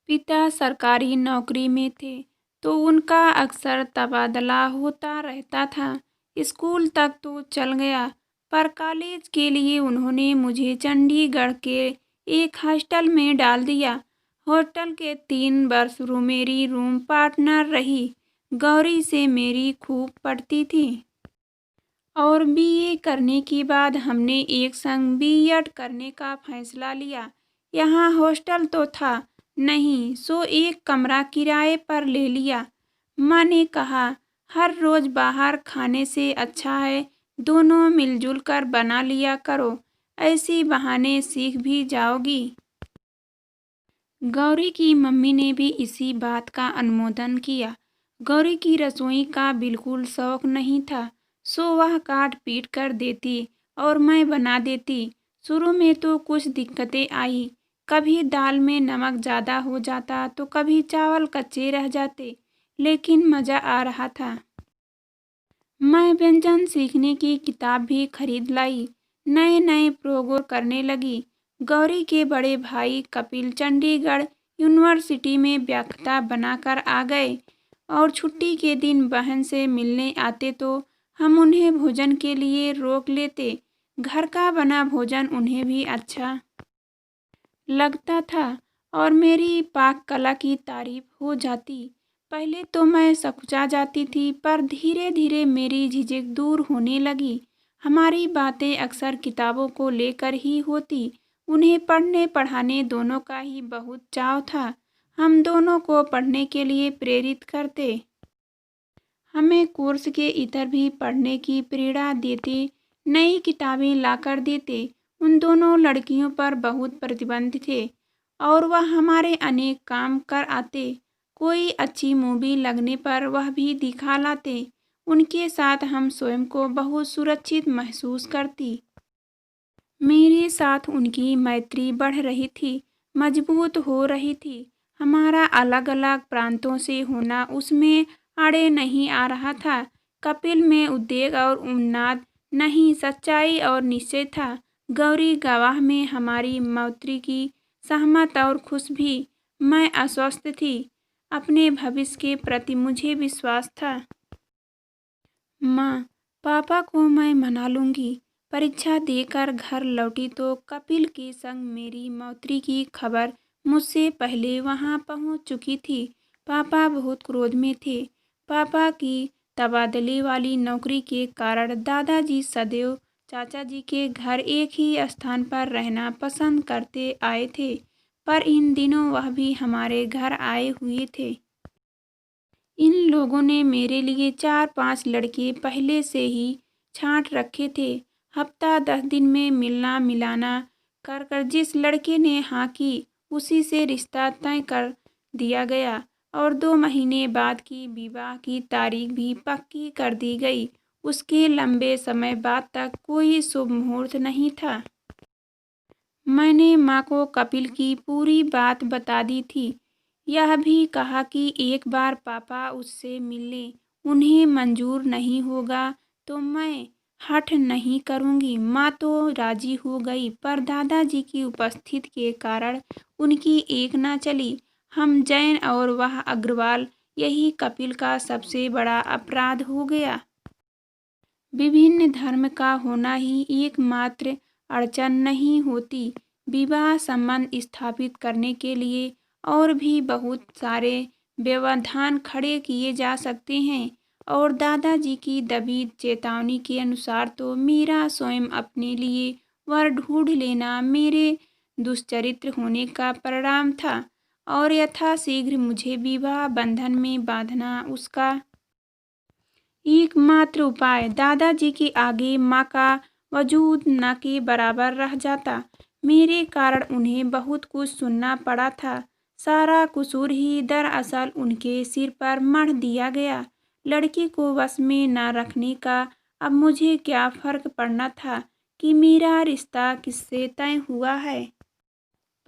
पिता सरकारी नौकरी में थे, तो उनका अक्सर तबादला होता रहता था। स्कूल तक तो चल गया, पर कॉलेज के लिए उन्होंने मुझे चंडीगढ़ के एक हॉस्टल में डाल दिया। हॉस्टल के 3 वर्ष मेरी रूम पार्टनर रही। गौरी से मेरी खूब पटती थी और बीए करने के बाद हमने एक संग बीएड करने का फैसला लिया। यहाँ हॉस्टल तो था नहीं, सो एक कमरा किराए पर ले लिया। माँ ने कहा, हर रोज बाहर खाने से अच्छा है दोनों मिलजुल कर बना लिया करो, ऐसी बहाने सीख भी जाओगी। गौरी की मम्मी ने भी इसी बात का अनुमोदन किया। गौरी की रसोई का बिल्कुल शौक नहीं था, सो वह काट पीट कर देती और मैं बना देती। शुरू में तो कुछ दिक्कतें आई, कभी दाल में नमक ज़्यादा हो जाता तो कभी चावल कच्चे रह जाते, लेकिन मज़ा आ रहा था। मैं व्यंजन सीखने की किताब भी खरीद लाई, नए नए प्रयोग करने लगी। गौरी के बड़े भाई कपिल चंडीगढ़ यूनिवर्सिटी में व्याख्याता बनाकर आ गए और छुट्टी के दिन बहन से मिलने आते तो हम उन्हें भोजन के लिए रोक लेते। घर का बना भोजन उन्हें भी अच्छा लगता था और मेरी पाक कला की तारीफ हो जाती। पहले तो मैं सकुचा जाती थी, पर धीरे धीरे मेरी झिझक दूर होने लगी। हमारी बातें अक्सर किताबों को लेकर ही होती। उन्हें पढ़ने पढ़ाने दोनों का ही बहुत चाव था। हम दोनों को पढ़ने के लिए प्रेरित करते। हमें कोर्स के इतर भी पढ़ने की प्रेरणा देते, नई किताबें लाकर देते। उन दोनों लड़कियों पर बहुत प्रतिबंध थे और वह हमारे अनेक काम कर आते। कोई अच्छी मूवी लगने पर वह भी दिखा लाते। उनके साथ हम स्वयं को बहुत सुरक्षित महसूस करती। मेरे साथ उनकी मैत्री बढ़ रही थी, मजबूत हो रही थी। हमारा अलग अलग प्रांतों से होना उसमें आड़े नहीं आ रहा था। कपिल में उद्वेग और उन्माद नहीं, सच्चाई और निश्चय था। गौरी गवाह में हमारी मैत्री की सहमत और खुश भी। मैं अस्वस्थ थी, अपने भविष्य के प्रति मुझे विश्वास था। माँ, पापा को मैं मना लूँगी। परीक्षा देकर घर लौटी तो कपिल के संग मेरी मौत्री की खबर मुझसे पहले वहाँ पहुँच चुकी थी। पापा बहुत क्रोध में थे। पापा की तबादले वाली नौकरी के कारण दादाजी सदैव चाचा जी के घर एक ही स्थान पर रहना पसंद करते आए थे, पर इन दिनों वह भी हमारे घर आए हुए थे। इन लोगों ने मेरे लिए 4-5 लड़के पहले से ही छांट रखे थे। हफ्ता 10 दिन में मिलना मिलाना कर कर जिस लड़के ने हाँ की, उसी से रिश्ता तय कर दिया गया और 2 महीने बाद की विवाह की तारीख भी पक्की कर दी गई। उसके लंबे समय बाद तक कोई शुभ मुहूर्त नहीं था। मैंने माँ को कपिल की पूरी बात बता दी थी। यह भी कहा कि एक बार पापा उससे मिल लें, उन्हें मंजूर नहीं होगा तो मैं हठ नहीं करूँगी। माँ तो राजी हो गई, पर दादाजी की उपस्थिति के कारण उनकी एक ना चली। हम जैन और वह अग्रवाल, यही कपिल का सबसे बड़ा अपराध हो गया। विभिन्न धर्म का होना ही एकमात्र अड़चन नहीं होती। विवाह संबंध स्थापित करने के लिए और भी बहुत सारे व्यवधान खड़े किए जा सकते हैं और दादाजी की दबी चेतावनी के अनुसार तो मेरा स्वयं अपने लिए वर ढूंढ लेना मेरे दुष्चरित्र होने का परिणाम था और यथाशीघ्र मुझे विवाह बंधन में बांधना उसका एकमात्र उपाय। दादाजी के आगे माँ का वजूद न के बराबर रह जाता। मेरे कारण उन्हें बहुत कुछ सुनना पड़ा था। सारा कसूर ही दरअसल उनके सिर पर मढ़ दिया गया। लड़की को वश में न रखने का अब मुझे क्या फर्क पड़ना था कि मेरा रिश्ता किससे तय हुआ है।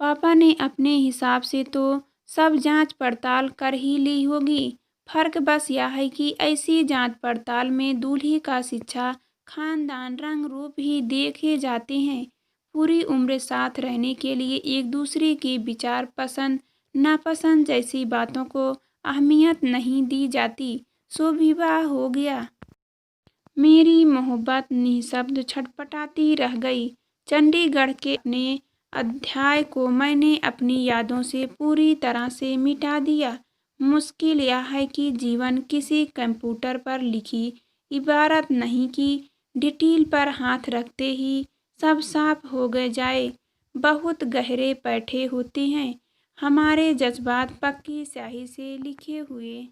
पापा ने अपने हिसाब से तो सब जांच पड़ताल कर ही ली होगी। फर्क बस यह है कि ऐसी जांच पड़ताल में दूल्हे का शिक्षा, खानदान, रंग रूप ही देखे जाते हैं। पूरी उम्र साथ रहने के लिए एक दूसरे के विचार पसंद नापसंद जैसी बातों को अहमियत नहीं दी जाती। सो विवाह हो गया। मेरी मोहब्बत निःशब्द छटपटाती रह गई। चंडीगढ़ के अपने अध्याय को मैंने अपनी यादों से पूरी तरह से मिटा दिया। मुश्किल यह है कि जीवन किसी कंप्यूटर पर लिखी इबारत नहीं कि डिटेल पर हाथ रखते ही सब साफ हो गए जाए। बहुत गहरे बैठे होते हैं हमारे जज्बात, पक्की स्याही से लिखे हुए।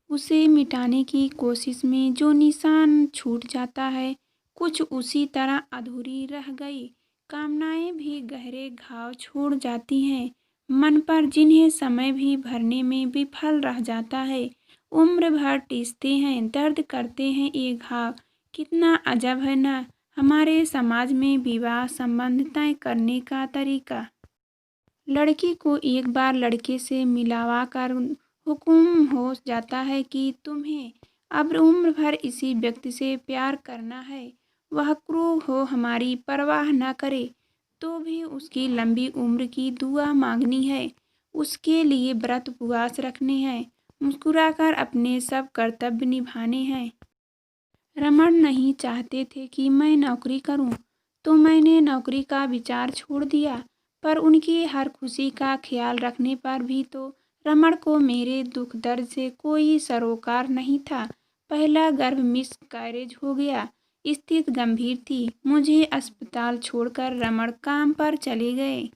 उसे मिटाने की कोशिश में जो निशान छूट जाता है, कुछ उसी तरह अधूरी रह गई। कामनाएं भी गहरे घाव छोड़ जाती हैं मन पर, जिन्हें समय भी भरने में विफल रह जाता है। उम्र भर टीसते हैं, दर्द करते हैं ये घाव। कितना अजब है ना हमारे समाज में विवाह संबंध तय करने का तरीका। लड़की को एक बार लड़के से मिलावा कर हुक्म हो जाता है कि तुम्हें अब उम्र भर इसी व्यक्ति से प्यार करना है। वह क्रूर हो, हमारी परवाह न करे तो भी उसकी लंबी उम्र की दुआ मांगनी है, उसके लिए व्रत उपवास रखने हैं, मुस्कुराकर अपने सब कर्तव्य निभाने हैं। रमन नहीं चाहते थे कि मैं नौकरी करूं, तो मैंने नौकरी का विचार छोड़ दिया। पर उनकी हर खुशी का ख्याल रखने पर भी तो रमन को मेरे दुख दर्द से कोई सरोकार नहीं था। पहला गर्भ मिस कैरेज हो गया। स्थिति गंभीर थी। मुझे अस्पताल छोड़कर रमन काम पर चले गए।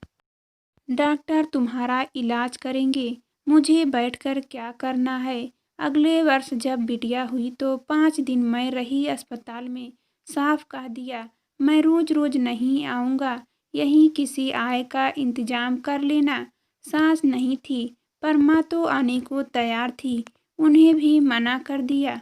डॉक्टर तुम्हारा इलाज करेंगे, मुझे बैठकर क्या करना है। अगले वर्ष जब बिटिया हुई तो 5 दिन मैं रही अस्पताल में। साफ कह दिया, मैं रोज रोज नहीं आऊँगा, यहीं किसी आय का इंतजाम कर लेना। सास नहीं थी, पर माँ तो आने को तैयार थी, उन्हें भी मना कर दिया।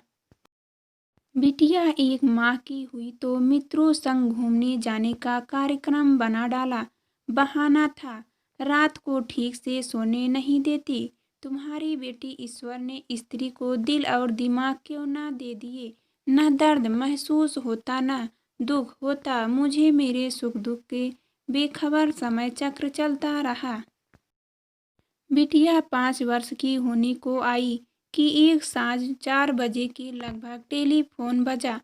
बिटिया एक माह की हुई तो मित्रों संग घूमने जाने का कार्यक्रम बना डाला। बहाना था, रात को ठीक से सोने नहीं देती। तुम्हारी बेटी ईश्वर ने स्त्री को दिल और दिमाग क्यों ना दे दिए। न दर्द महसूस होता, न दुख होता। मुझे मेरे सुख दुख के बेखबर समय चक्र चलता रहा। बिटिया 5 वर्ष की होने को आई कि एक साँझ 4 बजे के लगभग टेलीफोन बजा।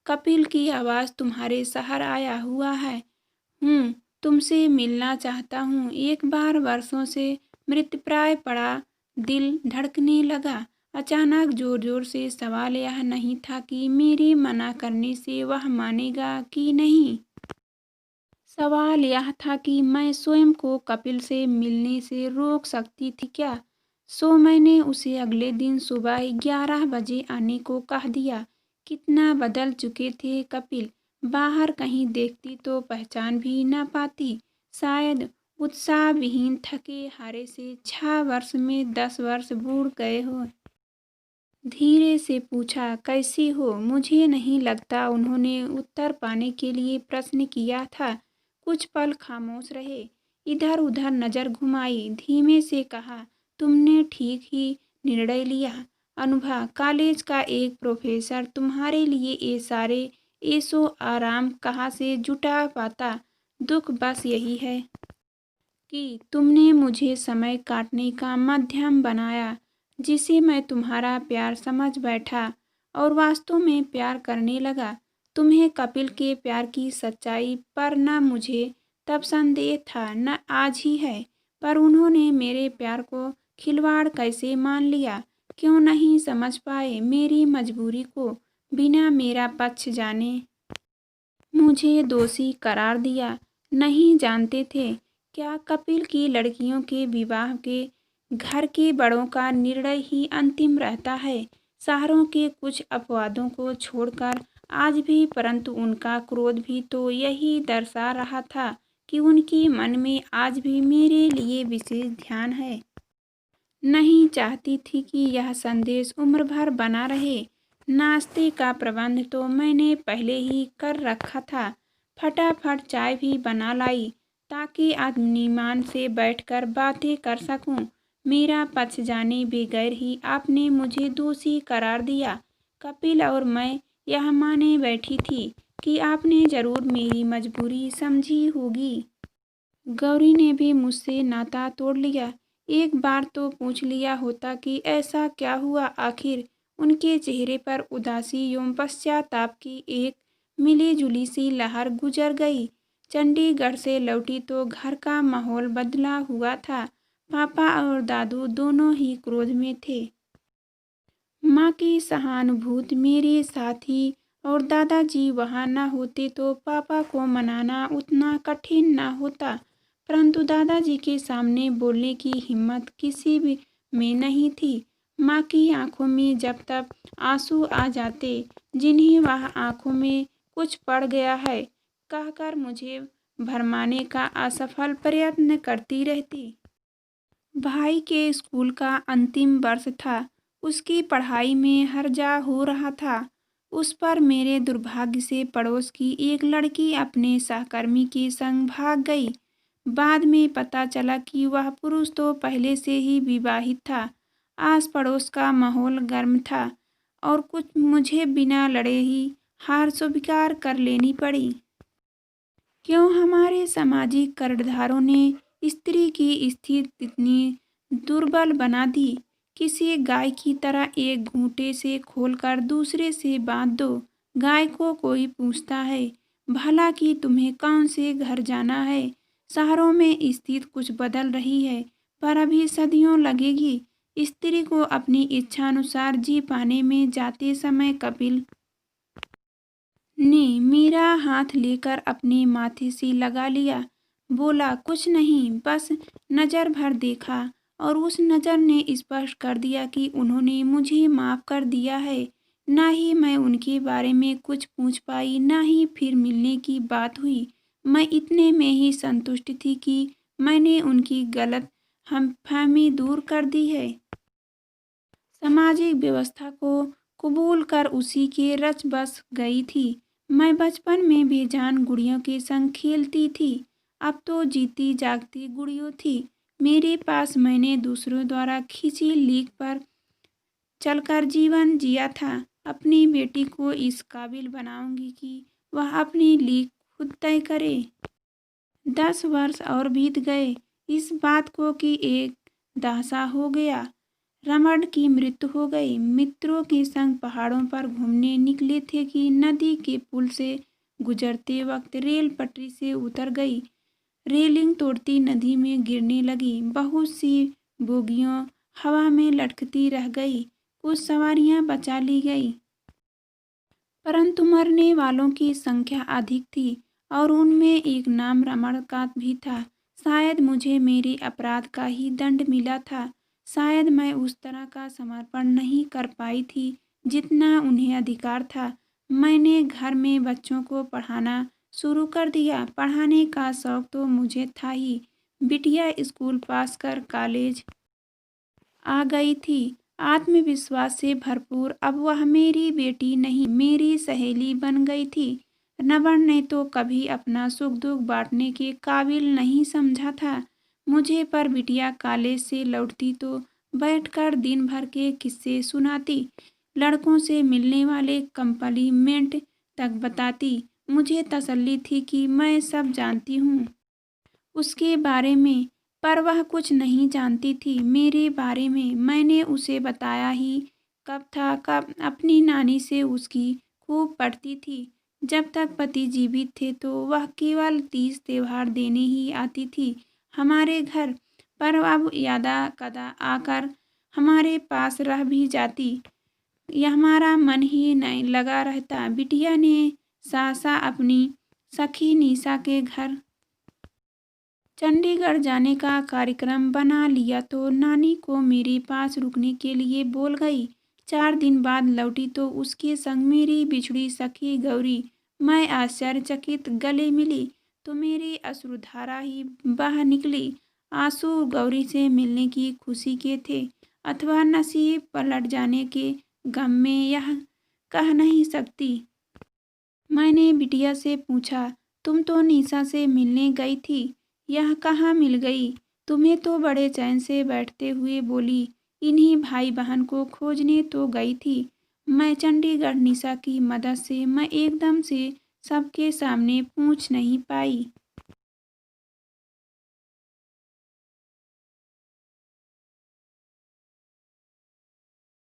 कपिल की आवाज़, तुम्हारे शहर आया हुआ है। तुमसे मिलना चाहता हूँ। एक बार वर्षों से मृतप्राय पड़ा दिल धड़कने लगा। अचानक जोर जोर से सवाल यह नहीं था कि मेरे मना करने से वह मानेगा कि नहीं। सवाल यह था कि मैं स्वयं को कपिल से मिलने से रोक सकती थी क्या। सो मैंने उसे अगले दिन सुबह 11 बजे आने को कह दिया। कितना बदल चुके थे कपिल। बाहर कहीं देखती तो पहचान भी न पाती। शायद उत्साह विहीन, थके हारे से 6 वर्ष में 10 वर्ष बूढ़ गए हो। धीरे से पूछा, कैसी हो। मुझे नहीं लगता उन्होंने उत्तर पाने के लिए प्रश्न किया था। कुछ पल खामोश रहे, इधर उधर नजर घुमाई। धीमे से कहा, तुमने ठीक ही निर्णय लिया अनुभा। कॉलेज का एक प्रोफेसर तुम्हारे लिए ये सारे ऐशो आराम कहाँ से जुटा पाता। दुख बस यही है कि तुमने मुझे समय काटने का माध्यम बनाया, जिसे मैं तुम्हारा प्यार समझ बैठा और वास्तव में प्यार करने लगा। तुम्हें कपिल के प्यार की सच्चाई पर न मुझे तब संदेह था, न आज ही है। पर उन्होंने मेरे प्यार को खिलवाड़ कैसे मान लिया। क्यों नहीं समझ पाए मेरी मजबूरी को। बिना मेरा पक्ष जाने मुझे दोषी करार दिया। नहीं जानते थे क्या कपिल की लड़कियों के विवाह के घर के बड़ों का निर्णय ही अंतिम रहता है, शहरों के कुछ अपवादों को छोड़कर आज भी। परंतु उनका क्रोध भी तो यही दर्शा रहा था कि उनके मन में आज भी मेरे लिए विशेष ध्यान है। नहीं चाहती थी कि यह संदेश उम्र भर बना रहे। नाश्ते का प्रबंध तो मैंने पहले ही कर रखा था। फटाफट चाय भी बना लाई ताकि आत्मीमान से बैठकर बातें कर सकूं। मेरा पक्ष जाने बगैर ही आपने मुझे दोषी करार दिया। कपिल और मैं यह माने बैठी थी कि आपने जरूर मेरी मजबूरी समझी होगी। गौरी ने भी मुझसे नाता तोड़ लिया। एक बार तो पूछ लिया होता कि ऐसा क्या हुआ आखिर। उनके चेहरे पर उदासी एवं पश्चाताप की एक मिली-जुली सी लहर गुजर गई। चंडीगढ़ से लौटी तो घर का माहौल बदला हुआ था। पापा और दादू दोनों ही क्रोध में थे। माँ की सहानुभूति मेरे साथ ही, और दादाजी वहाँ न होते तो पापा को मनाना उतना कठिन न होता। परंतु दादाजी के सामने बोलने की हिम्मत किसी भी में नहीं थी। माँ की आंखों में जब तक आंसू आ जाते, जिन्हें वह आंखों में कुछ पड़ गया है कहकर मुझे भरमाने का असफल प्रयत्न करती रहती। भाई के स्कूल का अंतिम वर्ष था। उसकी पढ़ाई में हर्जा हो रहा था। उस पर मेरे दुर्भाग्य से पड़ोस की एक लड़की अपने सहकर्मी के संग भाग गई। बाद में पता चला कि वह पुरुष तो पहले से ही विवाहित था। आस पड़ोस का माहौल गर्म था और कुछ मुझे बिना लड़े ही हार स्वीकार कर लेनी पड़ी। क्यों हमारे सामाजिक करदारों ने स्त्री की स्थिति इतनी दुर्बल बना दी। किसी गाय की तरह एक घूंटे से खोलकर दूसरे से बांध दो। गाय को कोई पूछता है भला कि तुम्हें कौन से घर जाना है। शहरों में स्थिति कुछ बदल रही है, पर अभी सदियों लगेगी। स्त्री को अपनी इच्छानुसार जी पाने में जाते समय कपिल ने मेरा हाथ लेकर अपने माथे से लगा लिया। बोला कुछ नहीं, बस नज़र भर देखा और उस नज़र ने स्पष्ट कर दिया कि उन्होंने मुझे माफ़ कर दिया है। ना ही मैं उनके बारे में कुछ पूछ पाई, ना ही फिर मिलने की बात हुई। मैं इतने में ही संतुष्ट थी कि मैंने उनकी गलत हमफहमी दूर कर दी है। सामाजिक व्यवस्था को कबूल कर उसी के रच बस गई थी। मैं बचपन में बेजान गुड़ियों के संग खेलती थी, अब तो जीती जागती गुड़ियों थी मेरे पास। मैंने दूसरों द्वारा खींची लीक पर चलकर जीवन जिया था। अपनी बेटी को इस काबिल बनाऊंगी कि वह अपनी लीक खुद तय करे। 10 वर्ष और बीत गए इस बात को कि एक दासा हो गया। रमण की मृत्यु हो गई। मित्रों के संग पहाड़ों पर घूमने निकले थे कि नदी के पुल से गुजरते वक्त रेल पटरी से उतर गई। रेलिंग तोड़ती नदी में गिरने लगी। बहुत सी बोगियां हवा में लटकती रह गई। कुछ सवारियां बचा ली गई, परंतु मरने वालों की संख्या अधिक थी और उनमें एक नाम रमण का भी था। शायद मुझे मेरे अपराध का ही दंड मिला था। शायद मैं उस तरह का समर्पण नहीं कर पाई थी जितना उन्हें अधिकार था। मैंने घर में बच्चों को पढ़ाना शुरू कर दिया। पढ़ाने का शौक तो मुझे था ही। बिटिया स्कूल पास कर कॉलेज आ गई थी, आत्मविश्वास से भरपूर। अब वह मेरी बेटी नहीं, मेरी सहेली बन गई थी। रमण ने तो कभी अपना सुख दुख बांटने के काबिल नहीं समझा था मुझे, पर बिटिया कॉलेज से लौटती तो बैठकर दिन भर के किस्से सुनाती, लड़कों से मिलने वाले कम्प्लीमेंट तक बताती। मुझे तसल्ली थी कि मैं सब जानती हूँ उसके बारे में, पर वह कुछ नहीं जानती थी मेरे बारे में। मैंने उसे बताया ही कब था कब अपनी नानी से उसकी खूब पढ़ती थी। जब तक पति जीवित थे तो वह केवल तीज त्योहार देने ही आती थी हमारे घर, पर अब यादा कदा आकर हमारे पास रह भी जाती। यह हमारा मन ही नहीं लगा रहता। बिटिया ने सहसा अपनी सखी निशा के घर चंडीगढ़ जाने का कार्यक्रम बना लिया तो नानी को मेरे पास रुकने के लिए बोल गई। 4 दिन बाद लौटी तो उसके संग मेरी बिछड़ी सखी गौरी। मैं आश्चर्यचकित गले मिली तो मेरी अश्रुधारा ही बह निकली। आंसू गौरी से मिलने की खुशी के थे अथवा नसीब पलट जाने के गम में, यह कह नहीं सकती। मैंने बिटिया से पूछा, तुम तो निशा से मिलने गई थी, यह कहाँ मिल गई? तुम्हें तो बड़े चैन से बैठते हुए बोली, इन्हीं भाई बहन को खोजने तो गई थी। मैं चंडीगढ़ निशा की मदद से मैं एकदम से सबके सामने पूछ नहीं पाई।